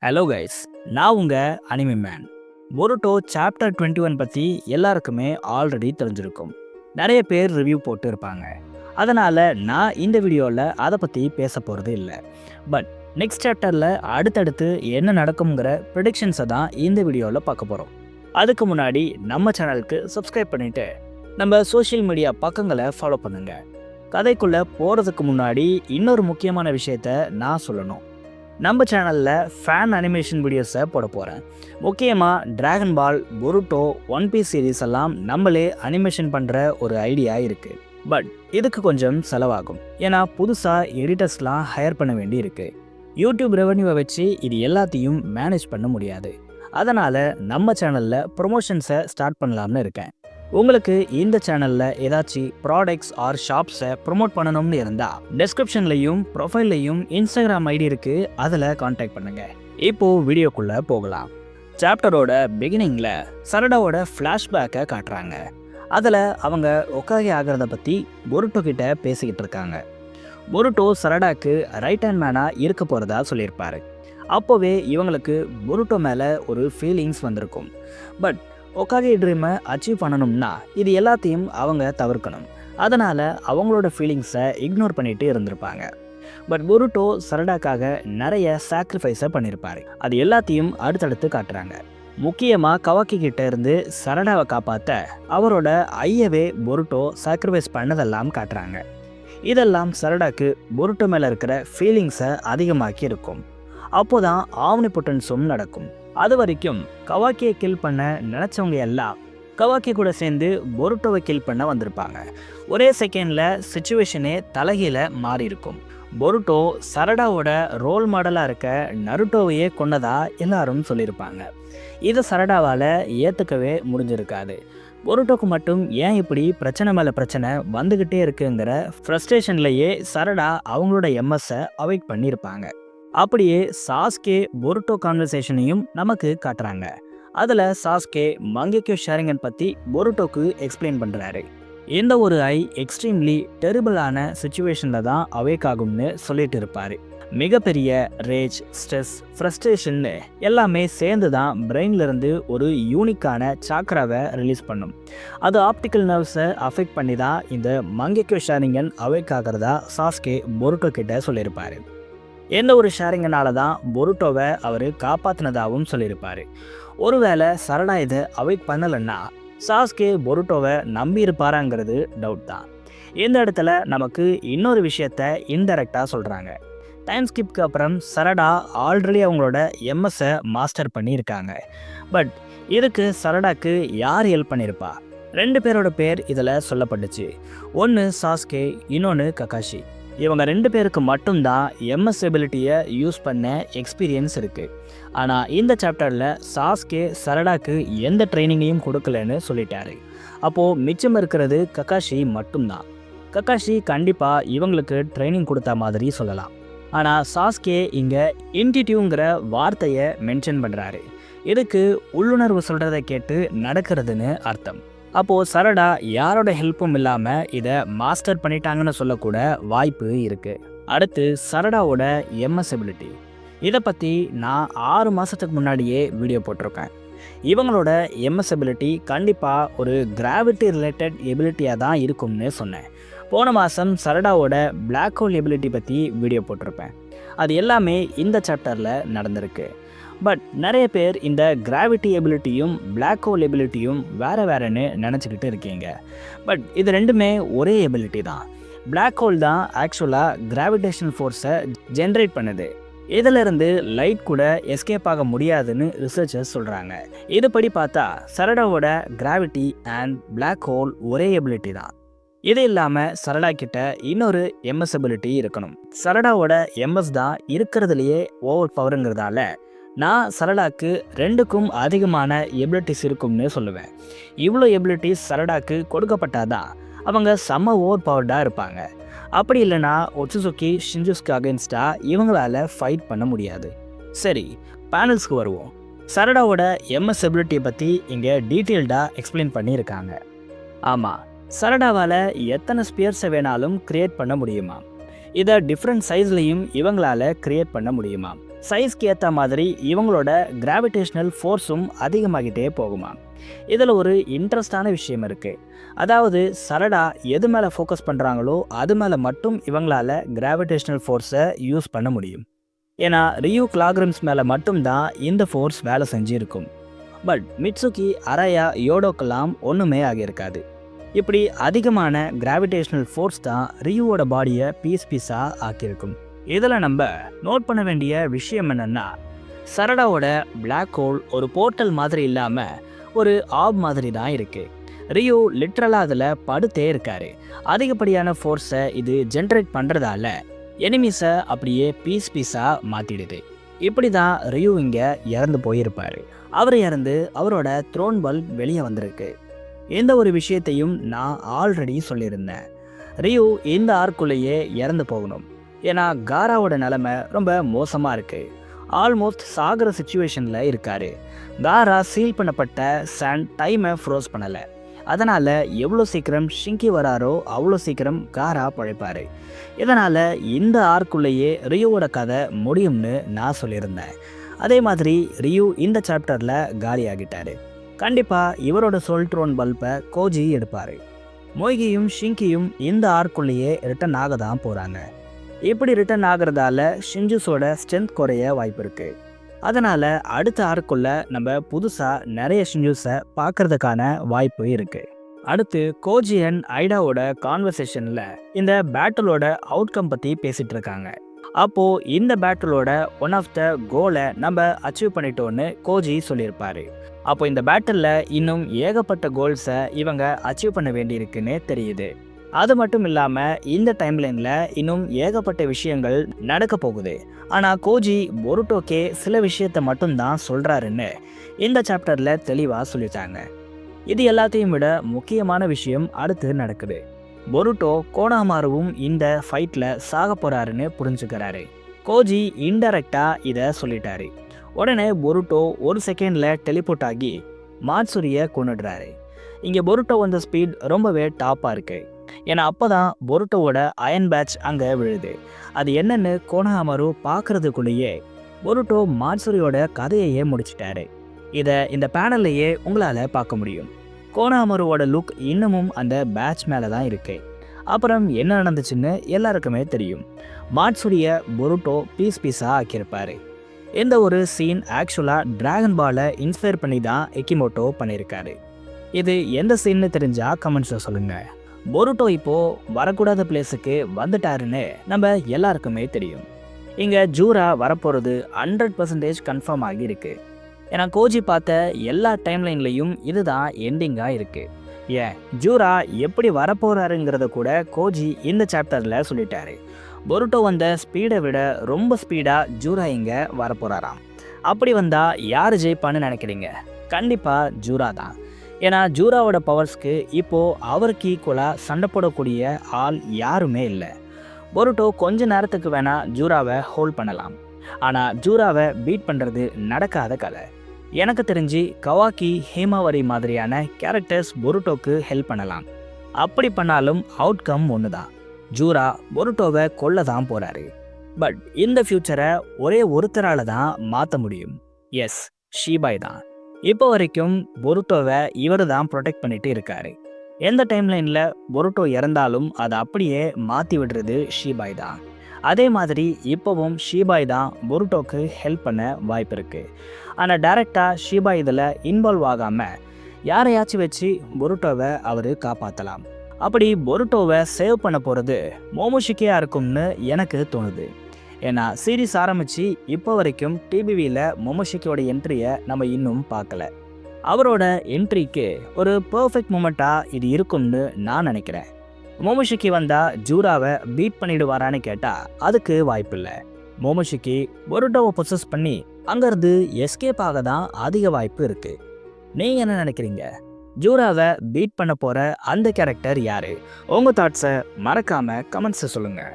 Hello guys, நான் உங்கள் anime man. பொருட்டோ chapter 21 பற்றி எல்லாருக்குமே ஆல்ரெடி தெரிஞ்சிருக்கும். நிறைய பேர் ரிவ்யூ போட்டு இருப்பாங்க. அதனால் நான் இந்த வீடியோவில் அதை பற்றி பேச போகிறது இல்லை. பட் நெக்ஸ்ட் சாப்டரில் அடுத்தடுத்து என்ன நடக்குங்கிற ப்ரிடிக்ஷன்ஸை தான் இந்த வீடியோவில் பார்க்க போகிறோம். அதுக்கு முன்னாடி நம்ம சேனலுக்கு சப்ஸ்கிரைப் பண்ணிவிட்டு நம்ம சோஷியல் மீடியா பக்கங்களை ஃபாலோ பண்ணுங்கள். கதைக்குள்ளே போகிறதுக்கு முன்னாடி இன்னொரு முக்கியமான விஷயத்த நான் சொல்லணும். நம்ம சேனலில் ஃபேன் அனிமேஷன் வீடியோஸை போட போகிறேன். முக்கியமாக டிராகன் பால், பொருட்டோ, ஒன் பீஸ் சீரீஸ் எல்லாம் நம்மளே அனிமேஷன் பண்ணுற ஒரு ஐடியா இருக்குது. பட் இதுக்கு கொஞ்சம் செலவாகும். ஏன்னா புதுசாக எடிட்டர்ஸ்லாம் ஹையர் பண்ண வேண்டி இருக்குது. யூடியூப் ரெவன்யூவை வச்சு இது எல்லாத்தையும் மேனேஜ் பண்ண முடியாது. அதனால் நம்ம சேனலில் ப்ரொமோஷன்ஸை ஸ்டார்ட் பண்ணலாம்னு இருக்கேன். உங்களுக்கு இந்த சேனலில் ஏதாச்சும் ப்ராடக்ட்ஸ் ஆர் ஷாப்ஸை ப்ரொமோட் பண்ணணும்னு இருந்தால் டெஸ்கிரிப்ஷன்லையும் ப்ரொஃபைல்லையும் இன்ஸ்டாகிராம் ஐடி இருக்குது, அதில் காண்டாக்ட் பண்ணுங்கள். இப்போது வீடியோக்குள்ளே போகலாம். சாப்டரோட பிகினிங்கில் சரடாவோட ஃப்ளாஷ்பேக்கை காட்டுறாங்க. அதில் அவங்க ஒக்காகி ஆகிறத பற்றி பொருட்டோ கிட்ட பேசிக்கிட்டு இருக்காங்க. பொருட்டோ சரடாக்கு ரைட் ஹேண்ட் மேனாக இருக்க போகிறதா சொல்லியிருப்பாரு. அப்போவே இவங்களுக்கு பொருட்டோ மேலே ஒரு ஃபீலிங்ஸ் வந்திருக்கும். பட் ஒக்காகே ட்ரீமை அச்சீவ் பண்ணணும்னா இது எல்லாத்தையும் அவங்க தவிர்க்கணும். அதனால் அவங்களோட ஃபீலிங்ஸை இக்னோர் பண்ணிட்டு இருந்திருப்பாங்க. பட் பொருட்டோ சரடாக்காக நிறைய சாக்ரிஃபைஸை பண்ணியிருப்பார். அது எல்லாத்தையும் அடுத்தடுத்து காட்டுறாங்க. முக்கியமாக கவாக்கி கிட்ட இருந்து சரடாவை காப்பாற்ற அவரோட ஐயவே பொருட்டோ சாக்ரிஃபைஸ் பண்ணதெல்லாம் காட்டுறாங்க. இதெல்லாம் சரடாக்கு பொருட்டோ மேலே இருக்கிற ஃபீலிங்ஸை அதிகமாக்கி இருக்கும். அப்போதான் ஆம்னிபொட்டன்ஸும் நடக்கும். அது வரைக்கும் கவாக்கியை கில் பண்ண நினச்சவங்க எல்லாம் கவாக்கி கூட சேர்ந்து பொருட்டோவை கில் பண்ண வந்திருப்பாங்க. ஒரே செகண்டில் சுச்சுவேஷனே தலைகீழ மாறி இருக்கும். பொருட்டோ சரடாவோட ரோல் மாடலாக இருக்க நருட்டோவையே கொன்னதா எல்லாரும் சொல்லியிருப்பாங்க. இதை சரடாவால் ஏற்றுக்கவே முடிஞ்சிருக்காது. பொருட்டோக்கு மட்டும் ஏன் இப்படி பிரச்சனை மேலே பிரச்சனை வந்துக்கிட்டே இருக்குங்கிற ஃப்ரஸ்ட்ரேஷன்லேயே சரடா அவங்களோட எம்எஸ்ஸை அவாய்ட் பண்ணியிருப்பாங்க. அப்படியே சாஸ்கே பொருட்டோ கான்வர்சேஷனையும் நமக்கு காட்டுறாங்க. அதில் சாஸ்கே மங்கேக்யோ ஷேரிங்கன் பற்றி பொருட்டோக்கு எக்ஸ்பிளைன் பண்ணுறாரு. இந்த ஒரு எக்ஸ்ட்ரீம்லி டெரிபிளான சுச்சுவேஷனில் தான் அவேக் ஆகும்னு சொல்லிட்டு இருப்பார். மிகப்பெரிய ரேஜ், ஸ்ட்ரெஸ், ஃப்ரஸ்ட்ரேஷன்னு எல்லாமே சேர்ந்து தான் பிரெயின்லேருந்து ஒரு யூனிக்கான சாக்ராவை ரிலீஸ் பண்ணும். அது ஆப்டிக்கல் நர்வ்ஸை அஃபெக்ட் பண்ணி தான் இந்த மங்கேக்யோ ஷேரிங்கன் அவேக் ஆகிறதா சாஸ்கே பொருட்டோ கிட்ட சொல்லியிருப்பார். எந்த ஒரு ஷேரிங்கனால தான் பொருட்டோவை அவர் காப்பாற்றினதாகவும் சொல்லியிருப்பார். ஒருவேளை சரடா இதை அவாய்ட் பண்ணலைன்னா சாஸ்கே பொருட்டோவை நம்பி இருப்பாராங்கிறது டவுட் தான். இந்த இடத்துல நமக்கு இன்னொரு விஷயத்த இன்டெரக்டாக சொல்கிறாங்க. டைம் ஸ்கிப்க்கு அப்புறம் சரடா ஆல்ரெடி அவங்களோட எம்எஸ்ஸை மாஸ்டர் பண்ணியிருக்காங்க. பட் இதுக்கு சரடாக்கு யார் ஹெல்ப் பண்ணியிருப்பா? 2 பேரோட பேர் இதில் சொல்லப்பட்டுச்சு. ஒன்று சாஸ்கே, இன்னொன்று ககாஷி. இவங்க 2 பேருக்கு மட்டும்தான் எம்எஸ் எபிலிட்டியை யூஸ் பண்ண எக்ஸ்பீரியன்ஸ் இருக்குது. ஆனால் இந்த சாப்டரில் சாஸ்கே சரடாக்கு எந்த ட்ரைனிங்கையும் கொடுக்கலன்னு சொல்லிட்டாரு. அப்போது மிச்சம் இருக்கிறது ககாஷி மட்டும்தான். ககாஷி கண்டிப்பாக இவங்களுக்கு ட்ரைனிங் கொடுத்த மாதிரி சொல்லலாம். ஆனால் சாஸ்கே இங்கே இன்டிடியூங்கிற வார்த்தையை மென்ஷன் பண்ணுறாரு. இதுக்கு உள்ளுணர்வு சொல்கிறத கேட்டு நடக்கிறதுன்னு அர்த்தம். அப்போது சரடா யாரோட ஹெல்ப்பும் இல்லாமல் இதை மாஸ்டர் பண்ணிட்டாங்கன்னு சொல்லக்கூட வாய்ப்பு இருக்குது. அடுத்து சரடாவோட எம்எஸ் எபிலிட்டி. இதை பற்றி நான் 6 மாதத்துக்கு முன்னாடியே வீடியோ போட்டிருக்கேன். இவங்களோட எம்எஸ் எபிலிட்டி கண்டிப்பாக ஒரு கிராவிட்டி ரிலேட்டட் எபிலிட்டியாக தான் இருக்கும்னு சொன்னேன். போன மாதம் சரடாவோட பிளாக் ஹோல் எபிலிட்டி பற்றி வீடியோ போட்டிருப்பேன். அது எல்லாமே இந்த சாப்டரில் நடந்திருக்கு. பட் நிறைய பேர் இந்த கிராவிட்டி எபிலிட்டியும் பிளாக் ஹோல் எபிலிட்டியும் வேறுன்னு நினச்சிக்கிட்டு இருக்கீங்க. பட் இது ரெண்டுமே ஒரே எபிலிட்டி தான். பிளாக் ஹோல் தான் ஆக்சுவலாக கிராவிடேஷனல் ஃபோர்ஸை ஜென்ரேட் பண்ணுது. இதிலிருந்து லைட் கூட எஸ்கேப் ஆக முடியாதுன்னு ரிசர்ச்சர்ஸ் சொல்கிறாங்க. இதுபடி பார்த்தா சரடாவோட கிராவிட்டி அண்ட் பிளாக் ஹோல் ஒரே எபிலிட்டி தான். இது இல்லாமல் சரடா கிட்ட இன்னொரு எம்எஸ் எபிலிட்டி இருக்கணும். சரடாவோட எம்எஸ் தான் இருக்கிறதுலையே ஓவர் பவருங்கிறதால நான் சரடாக்கு 2க்கும் அதிகமான எபிலிட்டிஸ் இருக்கும்னு சொல்லுவேன். இவ்வளோ எபிலிட்டிஸ் சரடாக்கு கொடுக்கப்பட்டாதான் அவங்க செம்ம ஓவர் பவர்டாக இருப்பாங்க. அப்படி இல்லைனா ஒட்சுசுகி ஷின்ஜுஸ்க்கு அகேன்ஸ்டாக இவங்களால ஃபைட் பண்ண முடியாது. சரி, பேனல்ஸ்க்கு வருவோம். சரடாவோட எம்எஸ் எபிலிட்டியை பற்றி இங்கே டீட்டெயில்டாக எக்ஸ்பிளைன் பண்ணியிருக்காங்க. ஆமாம், சரடாவால் எத்தனை ஸ்பியர்ஸை வேணாலும் க்ரியேட் பண்ண முடியுமா? இதை டிஃப்ரெண்ட் சைஸ்லையும் இவங்களால் க்ரியேட் பண்ண முடியுமா? சைஸ்க்கு ஏற்ற மாதிரி இவங்களோட கிராவிடேஷனல் ஃபோர்ஸும் அதிகமாகிட்டே போகுமா. இதில் ஒரு இன்ட்ரெஸ்டான விஷயம் இருக்குது. அதாவது சரடா எது மேலே ஃபோக்கஸ் பண்ணுறாங்களோ அது மேலே மட்டும் இவங்களால கிராவிடேஷனல் ஃபோர்ஸை யூஸ் பண்ண முடியும். ஏன்னா ரியூ கிளாக்ரம்ஸ் மேலே மட்டும்தான் இந்த ஃபோர்ஸ் வேலை செஞ்சுருக்கும். பட் மிட்சுகி, அரயா, யோடோக்கெல்லாம் ஒன்றுமே ஆகியிருக்காது. இப்படி அதிகமான கிராவிடேஷனல் ஃபோர்ஸ் தான் ரியூவோட பாடியை பீஸாக ஆக்கியிருக்கும். இதில் நம்ம நோட் பண்ண வேண்டிய விஷயம் என்னென்னா, சரடாவோட பிளாக் ஹோல் ஒரு போர்ட்டல் மாதிரி இல்லாமல் ஒரு ஆப் மாதிரி தான் இருக்குது. ரியூ லிட்ரலாக அதில் படுத்தே இருக்காரு. அதிகப்படியான ஃபோர்ஸை இது ஜென்ரேட் பண்ணுறதால எனிமீஸை அப்படியே பீஸாக மாற்றிடுது. இப்படி தான் ரியூ இங்கே இறந்து போயிருப்பார். அவர் இறந்து அவரோட த்ரோன் பல்ப் வெளியே வந்திருக்கு. இந்த ஒரு விஷயத்தையும் நான் ஆல்ரெடி சொல்லியிருந்தேன். ரியூ இந்த ஆர்க்குள்ளேயே இறந்து போகணும். ஏன்னா காராவோட நிலைமை ரொம்ப மோசமாக இருக்குது. ஆல்மோஸ்ட் சாகிற சுச்சுவேஷனில் இருக்கார். காரா சீல் பண்ணப்பட்ட சன் டைமை ஃப்ரோஸ் பண்ணலை. அதனால் எவ்வளோ சீக்கிரம் ஷிங்கி வராரோ அவ்வளோ சீக்கிரம் காரா பழைப்பார். இதனால் இந்த ஆர்க்குள்ளேயே ரியூவோட கதை முடியும்னு நான் சொல்லியிருந்தேன். அதே மாதிரி ரியூ இந்த சாப்டரில் காலியாகிட்டார். கண்டிப்பாக இவரோட சோல் த்ரோன் பல்பை கோஜி எடுப்பார். மொய்கியும் ஷிங்கியும் இந்த ஆர்க்குள்ளேயே ரிட்டர்ன் ஆக தான் போகிறாங்க. இப்படி ரிட்டர்ன் ஆகிறதால ஷிஞ்சுஸோட ஸ்ட்ரென்த் குறைய வாய்ப்பு இருக்குது. அதனால் அடுத்த ஆர்க்குள்ள நம்ம புதுசாக நிறைய ஷிஞ்சுஸை பார்க்கறதுக்கான வாய்ப்பு இருக்குது. அடுத்து கோஜி அண்ட் ஐடாவோட கான்வர்சேஷனில் இந்த பேட்டிலோட அவுட்கம் பற்றி பேசிகிட்டு இருக்காங்க. அப்போது இந்த பேட்டிலோட ஒன் ஆஃப் த கோலை நம்ம அச்சீவ் பண்ணிட்டோன்னு கோஜி சொல்லியிருப்பார். அப்போ இந்த பேட்டிலில் இன்னும் ஏகப்பட்ட கோல்ஸை இவங்க அச்சீவ் பண்ண வேண்டியிருக்குன்னு தெரியுது. அது மட்டும் இல்லாமல் இந்த டைம்லைனில் இன்னும் ஏகப்பட்ட விஷயங்கள் நடக்க போகுது. ஆனால் கோஜி பொருட்டோக்கே சில விஷயத்தை மட்டும்தான் சொல்கிறாருன்னு இந்த சாப்டரில் தெளிவாக சொல்லிட்டாங்க. இது எல்லாத்தையும் விட முக்கியமான விஷயம் அடுத்து நடக்குது. பொருட்டோ கோனாமாருவும் இந்த ஃபைட்டில் சாக போகிறாருன்னு புரிஞ்சுக்கிறாரு. கோஜி இன்டைரக்டாக இதை சொல்லிட்டாரு. உடனே பொருட்டோ ஒரு செகண்டில் டெலிபோர்ட் ஆகி மாட்சுரியை கொண்டுடுறாரு. இங்கே பொருட்டோ வந்த ஸ்பீட் ரொம்பவே டாப்பாக இருக்குது. ஏன்னா அப்போ தான் பொருட்டோவோட அயன் பேட்ச் அங்கே விழுது. அது என்னன்னு கோனாமாரு பார்க்குறதுக்குள்ளேயே பொருட்டோ மாட்சுரியோட கதையையே முடிச்சிட்டாரு. இதை இந்த பேனல்லையே உங்களால் பார்க்க முடியும். கோனாமாருவோட லுக் இன்னமும் அந்த பேட்ச் மேலே தான் இருக்கு. அப்புறம் என்ன நடந்துச்சுன்னு எல்லாருக்குமே தெரியும். மாட்சுரியை பொருட்டோ பீஸாக ஆக்கியிருப்பார். இந்த ஒரு சீன் ஆக்சுவலாக டிராகன் பாலை இன்ஸ்பயர் பண்ணி தான் எக்கிமோட்டோ பண்ணியிருக்காரு. இது எந்த சீன்னு தெரிஞ்சால் கமெண்ட்ஸில் சொல்லுங்கள். பொருட்டோ இப்போது வரக்கூடாத பிளேஸுக்கு வந்துட்டாருன்னு நம்ம எல்லாருக்குமே தெரியும். இங்கே ஜூரா வரப்போகிறது 100% கன்ஃபார்ம் ஆகியிருக்கு. ஏன்னா கோஜி பார்த்த எல்லா டைம்லைன்லையும் இதுதான் எண்டிங்காக இருக்குது. ஏன் ஜூரா எப்படி வரப்போகிறாருங்கிறத கூட கோஜி இந்த சாப்டரில் சொல்லிட்டாரு. பொருட்டோ வந்த ஸ்பீடை விட ரொம்ப ஸ்பீடாக ஜூரா இங்கே வரப்போகிறாராம். அப்படி வந்தால் யார் ஜெயிப்பான்னு நினைக்கிறீங்க? கண்டிப்பாக ஜூரா தான். ஏன்னா ஜூராவோட பவர்ஸ்க்கு இப்போது அவருக்கு ஈக்குவலாக சண்டை போடக்கூடிய ஆள் யாருமே இல்லை. பொருட்டோ கொஞ்ச நேரத்துக்கு வேணால் ஜூராவை ஹோல்ட் பண்ணலாம். ஆனால் ஜூராவை பீட் பண்ணுறது நடக்காத கதை. எனக்கு தெரிஞ்சு கவாக்கி, ஹேமாவரி மாதிரியான கேரக்டர்ஸ் பொருட்டோக்கு ஹெல்ப் பண்ணலாம். அப்படி பண்ணாலும் அவுட்கம் ஒன்று தான். ஜூரா பொருட்டோவை கொல்ல தான் போகிறாரு. பட் இந்த ஃப்யூச்சரை ஒரே ஒருத்தரால் தான் மாற்ற முடியும். எஸ், ஷீபாய் தான். இப்போ வரைக்கும் பொருட்டோவை இவர் தான் ப்ரொடெக்ட் பண்ணிட்டு இருக்காரு. எந்த டைம்லைனில் பொருட்டோ இறந்தாலும் அதை அப்படியே மாற்றி விடுறது ஷீபாய் தான். அதே மாதிரி இப்போவும் ஷீபாய் தான் பொருட்டோக்கு ஹெல்ப் பண்ண வாய்ப்பு இருக்குது. ஆனால் டைரெக்டாக ஷீபாய் இதில் இன்வால்வ் ஆகாமல் யாரையாச்சும் வச்சு பொருட்டோவை அவர் காப்பாற்றலாம். அப்படி பொருட்டோவை சேவ் பண்ண போகிறது மோமோஷிக்கியாக இருக்கும்னு எனக்கு தோணுது. ஏன்னா சீரீஸ் ஆரம்பித்து இப்போ வரைக்கும் டிபிவியில் மோமோஷிக்கியோட என்ட்ரியை நம்ம இன்னும் பார்க்கல. அவரோட என்ட்ரிக்கு ஒரு பர்ஃபெக்ட் மூமெண்ட்டாக இது இருக்கும்னு நான் நினைக்கிறேன். மோமோஷிக்கி வந்தால் ஜூராவை பீட் பண்ணிடுவாரான்னு கேட்டால் அதுக்கு வாய்ப்பில்லை. மோமோஷிக்கி பொருட்டோவை பொசஸ் பண்ணி அங்கேருந்து எஸ்கேப் ஆக தான் அதிக வாய்ப்பு இருக்குது. நீங்கள் என்ன நினைக்கிறீங்க? ஜூராவை பீட் பண்ண போகிற அந்த கேரக்டர் யார்? உங்கள் தாட்ஸை மறக்காமல் கமெண்ட்ஸை சொல்லுங்கள்.